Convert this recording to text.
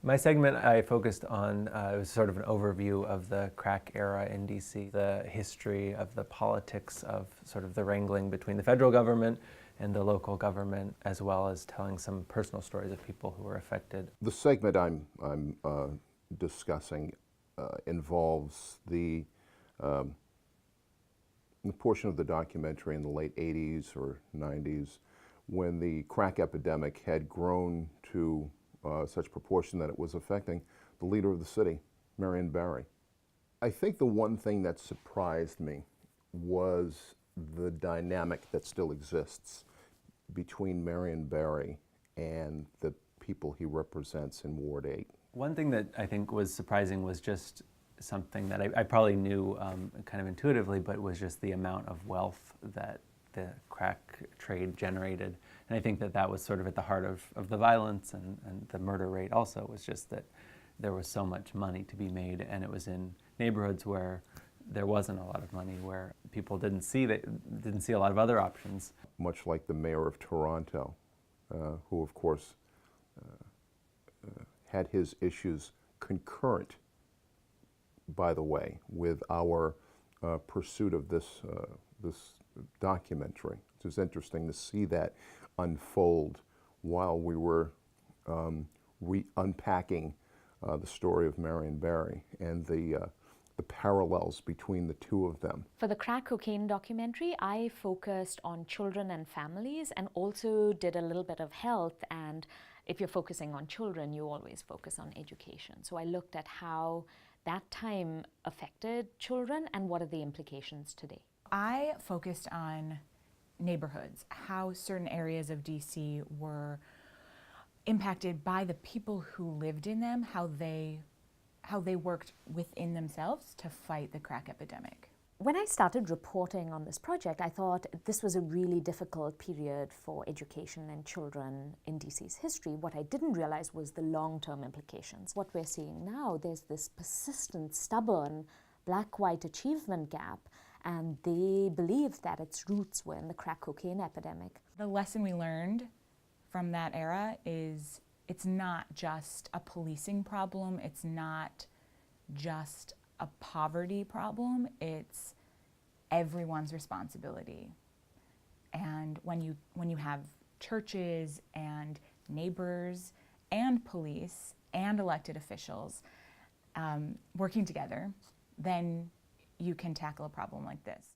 My segment, I focused on, it was sort of an overview of the crack era in DC, the history of the politics of sort of the wrangling between the federal government and the local government, as well as telling some personal stories of people who were affected. The segment I'm discussing involves the portion of the documentary in the late 80s or 90s when the crack epidemic had grown to such proportion that it was affecting the leader of the city, Marion Barry. I think the one thing that surprised me was the dynamic that still exists between Marion Barry and the people he represents in Ward 8. One thing that I think was surprising was just something that I probably knew kind of intuitively, but was just the amount of wealth that the crack trade generated. And I think that that was sort of at the heart of the violence and the murder rate also, was just that there was so much money to be made, and it was in neighborhoods where there wasn't a lot of money, where people didn't see a lot of other options. Much like the mayor of Toronto, who of course had his issues concurrent, by the way, with our pursuit of this documentary. It was interesting to see that unfold while we were unpacking the story of Marion Barry and the parallels between the two of them. For the crack cocaine documentary, I focused on children and families, and also did a little bit of health. And if you're focusing on children, you always focus on education. So I looked at how that time affected children and what are the implications today. I focused on neighborhoods, how certain areas of DC were impacted by the people who lived in them, how they worked within themselves to fight the crack epidemic. When I started reporting on this project, I thought this was a really difficult period for education and children in DC's history. What I didn't realize was the long-term implications. What we're seeing now, there's this persistent, stubborn, black-white achievement gap, and they believed that its roots were in the crack cocaine epidemic. The lesson we learned from that era is it's not just a policing problem, it's not just a poverty problem, it's everyone's responsibility. And when you have churches and neighbors and police and elected officials working together, then you can tackle a problem like this.